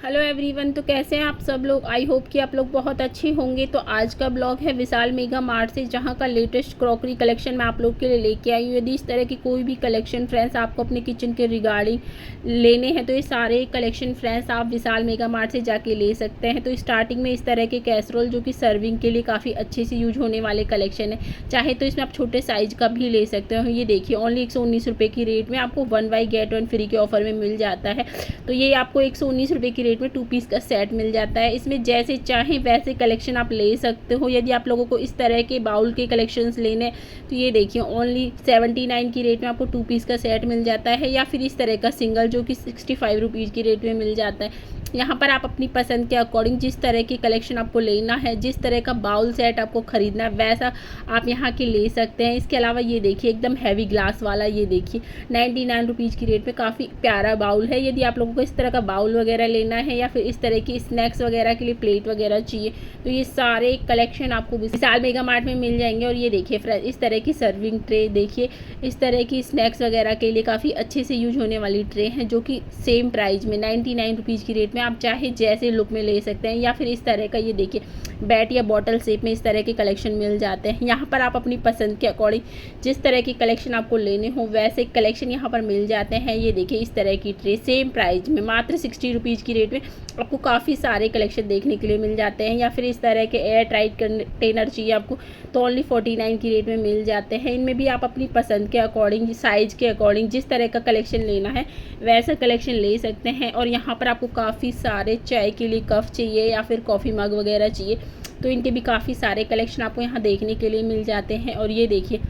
Hello everyone. तो कैसे हैं आप सब लोग। आई होप कि आप लोग बहुत अच्छे होंगे। तो आज का ब्लॉग है विशाल मेगा मार्ट से, जहां का लेटेस्ट क्रॉकरी कलेक्शन मैं आप लोग के लिए लेके आई हूँ। यदि इस तरह की कोई भी कलेक्शन फ्रेंड्स आपको अपने किचन के रिगार्डिंग लेने हैं तो ये सारे कलेक्शन फ्रेंड्स आप विशाल मेगा मार्ट से जाके ले सकते हैं। तो स्टार्टिंग में इस तरह के कैसरोल जो कि सर्विंग के लिए काफ़ी अच्छे से यूज होने वाले कलेक्शन है। चाहे तो इसमें आप छोटे साइज का भी ले सकते हो। ये देखिए ओनली 119 रुपये की रेट में आपको 1 बाई गेट 1 फ्री के ऑफर में मिल जाता है। तो ये आपको 119 रुपये की रेट में 2 पीस का सेट मिल जाता है। इसमें जैसे चाहे वैसे कलेक्शन आप ले सकते हो। यदि आप लोगों को इस तरह के बाउल के कलेक्शंस लेने तो ये देखिए ओनली 79 की रेट में आपको 2 पीस का सेट मिल जाता है, या फिर इस तरह का सिंगल जो कि 65 रुपीज़ की रेट में मिल जाता है। यहाँ पर आप अपनी पसंद के अकॉर्डिंग जिस तरह की कलेक्शन आपको लेना है, जिस तरह का बाउल सेट आपको ख़रीदना है, वैसा आप यहाँ के ले सकते हैं। इसके अलावा ये देखिए एकदम हैवी ग्लास वाला, ये देखिए 99 रुपीज़ की रेट में काफ़ी प्यारा बाउल है। यदि आप लोगों को इस तरह का बाउल वगैरह लेना है या फिर इस तरह की स्नैक्स वगैरह के लिए प्लेट वगैरह चाहिए तो ये सारे कलेक्शन आपको विशाल मेगा मार्ट में मिल जाएंगे। और ये देखिए फ्रेंड्स इस तरह की सर्विंग ट्रे, देखिए इस तरह की स्नैक्स वगैरह के लिए काफ़ी अच्छे से यूज होने वाली ट्रे हैं, जो कि सेम प्राइस में 99 रुपीज़ की रेट में आप चाहे जैसे लुक में ले सकते हैं। या फिर इस तरह का ये देखिए बैट या बॉटल शेप में इस तरह के कलेक्शन मिल जाते हैं। यहाँ पर आप अपनी पसंद के अकॉर्डिंग जिस तरह की कलेक्शन आपको लेने हो वैसे कलेक्शन यहाँ पर मिल जाते हैं। ये देखिए इस तरह की ट्रे सेम प्राइस में मात्र 60 रुपीज़ की रेट में आपको काफ़ी सारे कलेक्शन देखने के लिए मिल जाते हैं। या फिर इस तरह के एयर टाइट कंटेनर चाहिए आपको तो ओनली 49 की रेट में मिल जाते हैं। इनमें भी आप अपनी पसंद के अकॉर्डिंग साइज़ के अकॉर्डिंग जिस तरह का कलेक्शन लेना है वैसा कलेक्शन ले सकते हैं। और यहाँ पर आपको काफ़ी सारे चाय के लिए कप चाहिए या फिर कॉफ़ी मग वगैरह चाहिए तो इनके भी काफ़ी सारे कलेक्शन आपको यहाँ देखने के लिए मिल जाते हैं। और ये देखिए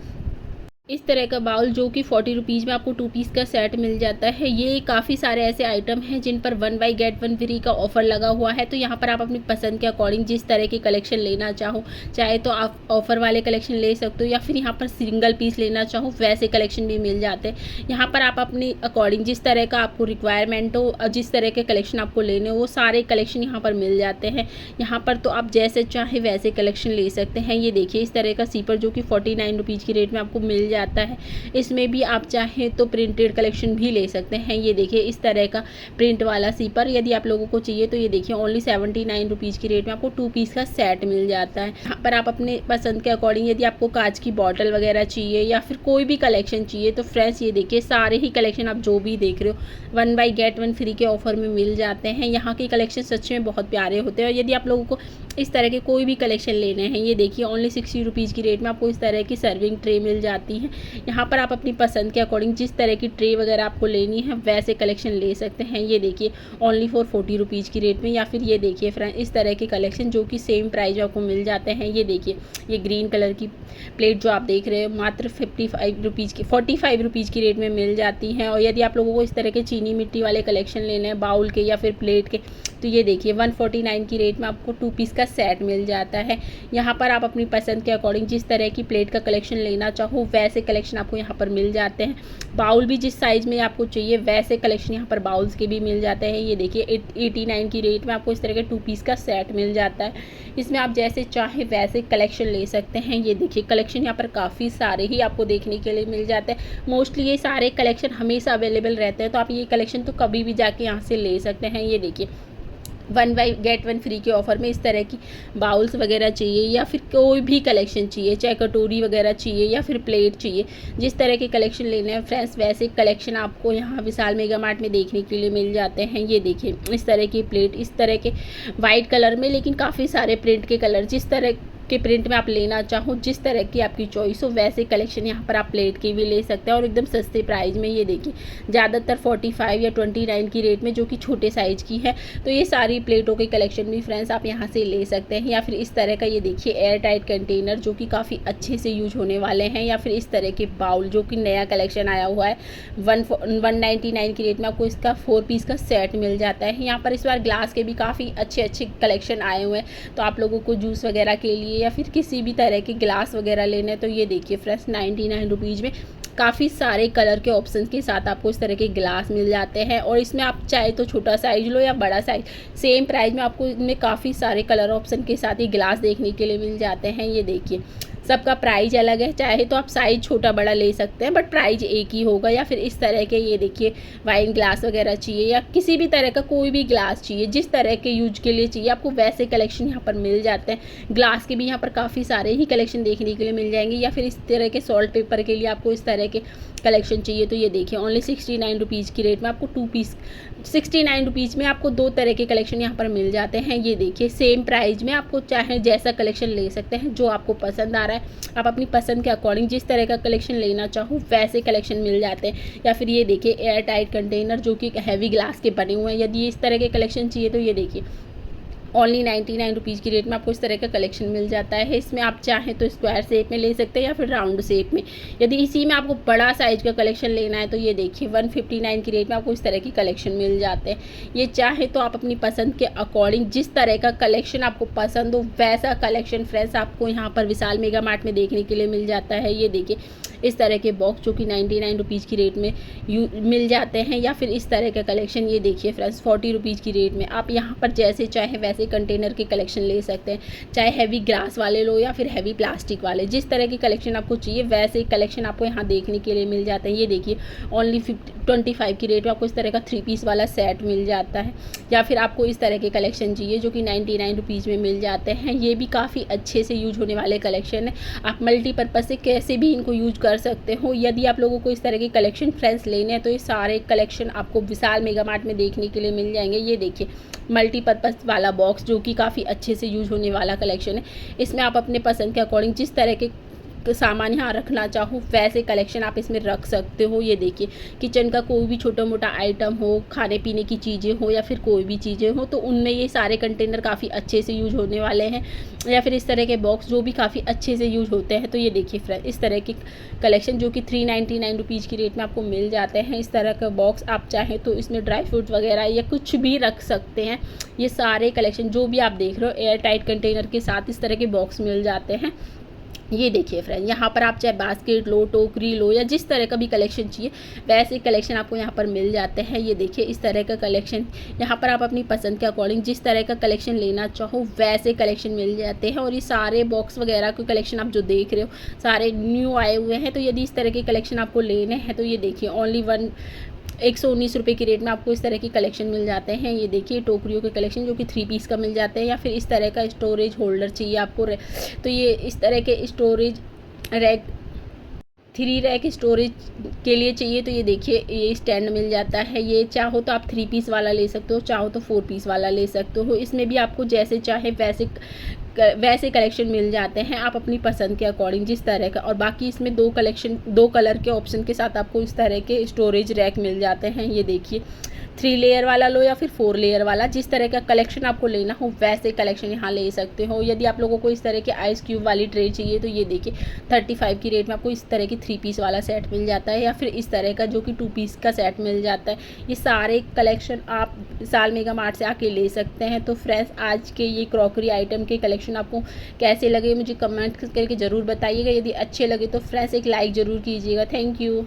इस तरह का बाउल जो कि 40 रुपीज़ में आपको 2 पीस का सेट मिल जाता है। ये काफ़ी सारे ऐसे आइटम हैं जिन पर 1 बाई गेट 1 फ्री का ऑफर लगा हुआ है। तो यहाँ पर आप अपनी पसंद के अकॉर्डिंग जिस तरह की कलेक्शन लेना चाहो, चाहे तो आप ऑफ़र वाले कलेक्शन ले सकते हो या फिर यहाँ पर सिंगल पीस लेना चाहो वैसे कलेक्शन भी मिल जाते हैं। यहाँ पर आप अपनी अकॉर्डिंग जिस तरह का आपको रिक्वायरमेंट हो और जिस तरह के कलेक्शन आपको लेने हो वो सारे कलेक्शन यहाँ पर मिल जाते हैं। यहाँ पर तो आप जैसे चाहे वैसे कलेक्शन ले सकते हैं। ये देखिए इस तरह का सीपर जो कि 49 रुपीज़ की रेट में आपको मिल जाता है। इसमें भी आप चाहें तो प्रिंटेड कलेक्शन भी ले सकते हैं। ये देखिए इस तरह का प्रिंट वाला सीपर यदि आप लोगों को चाहिए तो ये देखिए ओनली 79 रुपीज़ की रेट में आपको 2 पीस का सेट मिल जाता है। यहाँ पर आप अपने पसंद के अकॉर्डिंग यदि आपको कांच की बॉटल वगैरह चाहिए या फिर कोई भी कलेक्शन चाहिए तो फ्रेंड्स ये देखिए सारे ही कलेक्शन आप जो भी देख रहे हो 1 बाई गेट 1 फ्री के ऑफर में मिल जाते हैं। यहाँ के कलेक्शन सच में बहुत प्यारे होते हैं। और यदि आप लोगों को इस तरह के कोई भी कलेक्शन लेने हैं, ये देखिए ओनली 60 रुपीज़ की रेट में आपको इस तरह की सर्विंग ट्रे मिल जाती है। यहाँ पर आप अपनी पसंद के अकॉर्डिंग जिस तरह की ट्रे वगैरह आपको लेनी है वैसे कलेक्शन ले सकते हैं। ये देखिए ओनली फॉर 40 रुपीज़ की रेट में। या फिर ये देखिए फ्रेंड इस तरह के कलेक्शन जो कि सेम प्राइस आपको मिल जाते हैं। ये देखिए ये ग्रीन कलर की प्लेट जो आप देख रहे हो मात्र 45 रुपीज़ की रेट में मिल जाती हैं। और यदि आप लोगों को इस तरह के चीनी मिट्टी वाले कलेक्शन लेने हैं बाउल के या फिर प्लेट के तो ये देखिए 149 की रेट में आपको 2 पीस का सेट मिल जाता है। यहाँ पर आप अपनी पसंद के अकॉर्डिंग जिस तरह की प्लेट का कलेक्शन लेना चाहो वैसे कलेक्शन आपको यहाँ पर मिल जाते हैं। बाउल भी जिस साइज़ में आपको चाहिए वैसे कलेक्शन यहाँ पर बाउल्स के भी मिल जाते हैं। ये देखिए 89 की रेट में आपको इस तरह के 2 पीस का सेट मिल जाता है। इसमें आप जैसे चाहे वैसे कलेक्शन ले सकते हैं। ये देखिए कलेक्शन यहाँ पर काफ़ी सारे ही आपको देखने के लिए मिल जाते हैं। मोस्टली ये सारे कलेक्शन हमेशा अवेलेबल रहते हैं तो आप ये कलेक्शन तो कभी भी जाके यहाँ से ले सकते हैं। ये देखिए 1 बाई गेट 1 फ्री के ऑफर में इस तरह की बाउल्स वगैरह चाहिए या फिर कोई भी कलेक्शन चाहिए, चाहे कटोरी वगैरह चाहिए या फिर प्लेट चाहिए, जिस तरह के कलेक्शन लेने हैं फ्रेंड्स वैसे कलेक्शन आपको यहाँ विशाल मेगा मार्ट में देखने के लिए मिल जाते हैं। ये देखिए इस तरह की प्लेट इस तरह के वाइट कलर में, लेकिन काफ़ी सारे प्रिंट के कलर जिस तरह के प्रिंट में आप लेना चाहो जिस तरह की आपकी चॉइस हो वैसे कलेक्शन यहाँ पर आप प्लेट के भी ले सकते हैं और एकदम सस्ते प्राइस में। ये देखिए ज़्यादातर 45 या 29 की रेट में जो कि छोटे साइज़ की है। तो ये सारी प्लेटों के कलेक्शन भी फ्रेंड्स आप यहाँ से ले सकते हैं। या फिर इस तरह का ये देखिए एयर टाइट कंटेनर जो कि काफ़ी अच्छे से यूज होने वाले हैं। या फिर इस तरह के बाउल जो कि नया कलेक्शन आया हुआ है 199 की रेट में आपको इसका 4 पीस का सेट मिल जाता है। यहाँ पर इस बार ग्लास के भी काफ़ी अच्छे कलेक्शन आए हुए हैं तो आप लोगों को जूस वगैरह के लिए या फिर किसी भी तरह के गिलास वगैरह लेने तो ये देखिए फ्रेंड्स 99 रुपीज़ में काफ़ी सारे कलर के ऑप्शंस के साथ आपको इस तरह के गिलास मिल जाते हैं। और इसमें आप चाहे तो छोटा साइज लो या बड़ा साइज सेम प्राइस में आपको इनमें काफ़ी सारे कलर ऑप्शन के साथ ये गिलास देखने के लिए मिल जाते हैं। ये देखिए सबका प्राइस अलग है, चाहे तो आप साइज़ छोटा बड़ा ले सकते हैं बट प्राइस एक ही होगा। या फिर इस तरह के ये देखिए वाइन ग्लास वगैरह चाहिए या किसी भी तरह का कोई भी ग्लास चाहिए, जिस तरह के यूज के लिए चाहिए आपको वैसे कलेक्शन यहाँ पर मिल जाते हैं। ग्लास के भी यहाँ पर काफ़ी सारे ही कलेक्शन देखने के लिए मिल जाएंगे। या फिर इस तरह के सॉल्ट पेपर के लिए आपको इस तरह के कलेक्शन चाहिए तो ये देखिए ओनली 69 रुपीज़ की रेट में आपको 2 पीस 69 रुपीज़ में आपको 2 तरह के कलेक्शन यहाँ पर मिल जाते हैं। ये देखिए सेम प्राइस में आपको चाहे जैसा कलेक्शन ले सकते हैं, जो आपको पसंद आ रहा है आप अपनी पसंद के अकॉर्डिंग जिस तरह का कलेक्शन लेना चाहो वैसे कलेक्शन मिल जाते हैं। या फिर ये देखिए एयर टाइट कंटेनर जो कि हैवी ग्लास के बने हुए हैं, यदि इस तरह के कलेक्शन चाहिए तो ये देखिए ओनली 99 रुपीज़ की रेट में आपको इस तरह का कलेक्शन मिल जाता है। इसमें आप चाहें तो स्क्वायर शेप में ले सकते हैं या फिर राउंड शेप में। यदि इसी में आपको बड़ा साइज का कलेक्शन लेना है तो ये देखिए 159 की रेट में आपको इस तरह की कलेक्शन मिल जाते हैं। ये चाहे तो आप अपनी पसंद के अकॉर्डिंग जिस तरह का कलेक्शन आपको पसंद हो वैसा कलेक्शन फ्रेंड्स आपको यहाँ पर विशाल मेगा मार्ट में देखने के लिए मिल जाता है। ये देखिए इस तरह के बॉक्स जो कि 99 रुपीज़ की रेट में मिल जाते हैं। या फिर इस तरह का कलेक्शन ये देखिए फ्रेंड्स 40 रुपीज़ की रेट में आप यहाँ पर जैसे चाहे वैसे कंटेनर के कलेक्शन ले सकते हैं, चाहे हैवी ग्लास वाले लो या फिर हैवी प्लास्टिक वाले, जिस तरह की कलेक्शन आपको चाहिए वैसे कलेक्शन आपको यहाँ देखने के लिए मिल जाते हैं। ये देखिए ओनली 25 की रेट में आपको इस तरह का 3 पीस वाला सेट मिल जाता है। या फिर आपको इस तरह के कलेक्शन चाहिए जो कि 99 रुपीज़ में मिल जाते हैं। ये भी काफ़ी अच्छे से यूज होने वाले कलेक्शन है, आप मल्टीपर्पज़ से कैसे भी इनको यूज कर सकते हो। यदि आप लोगों को इस तरह के कलेक्शन फ्रेंड्स लेने हैं तो ये सारे कलेक्शन आपको विशाल मेगा मार्ट में देखने के लिए मिल जाएंगे। ये देखिए मल्टीपर्पज़ वाला बॉक्स जो कि काफ़ी अच्छे से यूज होने वाला कलेक्शन है। इसमें आप अपने पसंद के अकॉर्डिंग जिस तरह के सामान यहाँ रखना चाहो वैसे कलेक्शन आप इसमें रख सकते हो। ये देखिए किचन का कोई भी छोटा मोटा आइटम हो, खाने पीने की चीज़ें हो या फिर कोई भी चीज़ें हो तो उनमें ये सारे कंटेनर काफ़ी अच्छे से यूज होने वाले हैं। या फिर इस तरह के बॉक्स जो भी काफ़ी अच्छे से यूज होते हैं। तो ये देखिए फ्रेंड इस तरह के कलेक्शन जो कि 399 रुपीज़ की रेट में आपको मिल जाते हैं। इस तरह का बॉक्स आप चाहें तो इसमें ड्राई फ्रूट वगैरह या कुछ भी रख सकते हैं। ये सारे कलेक्शन जो भी आप देख रहे हो एयर टाइट कंटेनर के साथ इस तरह के बॉक्स मिल जाते हैं। ये देखिए फ्रेंड यहाँ पर आप चाहे बास्केट लो, टोकरी लो या जिस तरह का भी कलेक्शन चाहिए वैसे कलेक्शन आपको यहाँ पर मिल जाते हैं। ये देखिए इस तरह का कलेक्शन यहाँ पर आप अपनी पसंद के अकॉर्डिंग जिस तरह का कलेक्शन लेना चाहो वैसे कलेक्शन मिल जाते हैं। और ये सारे बॉक्स वगैरह के कलेक्शन आप जो देख रहे हो सारे न्यू आए हुए हैं। तो यदि इस तरह के कलेक्शन आपको लेने हैं तो ये देखिए ओनली 119 रुपये की रेट में आपको इस तरह की कलेक्शन मिल जाते हैं। ये देखिए टोकरियों के कलेक्शन जो कि 3 पीस का मिल जाते हैं। या फिर इस तरह का स्टोरेज होल्डर चाहिए आपको तो ये इस तरह के स्टोरेज रैक 3 रैक स्टोरेज के लिए चाहिए तो ये देखिए ये स्टैंड मिल जाता है। ये चाहो तो आप 3 पीस वाला ले सकते हो, चाहो तो 4 पीस वाला ले सकते हो। इसमें भी आपको जैसे चाहे वैसे कलेक्शन मिल जाते हैं आप अपनी पसंद के अकॉर्डिंग जिस तरह का। और बाकी इसमें 2 कलर के ऑप्शन के साथ आपको इस तरह के स्टोरेज रैक मिल जाते हैं। ये देखिए 3 लेयर वाला लो या फिर 4 लेयर वाला, जिस तरह का कलेक्शन आपको लेना हो वैसे कलेक्शन यहाँ ले सकते हो। यदि आप लोगों को इस तरह के आइस क्यूब वाली ट्रे चाहिए तो ये देखिए 35 की रेट में आपको इस तरह की 3 पीस वाला सेट मिल जाता है। या फिर इस तरह का जो कि 2 पीस का सेट मिल जाता है। ये सारे कलेक्शन आप विशाल मेगा मार्ट से आके ले सकते हैं। तो फ्रेंड्स आज के ये क्रॉकरी आइटम के कलेक्शन आपको कैसे लगे मुझे कमेंट करके ज़रूर बताइएगा। यदि अच्छे लगे तो फ्रेंड्स एक लाइक ज़रूर कीजिएगा। Thank you.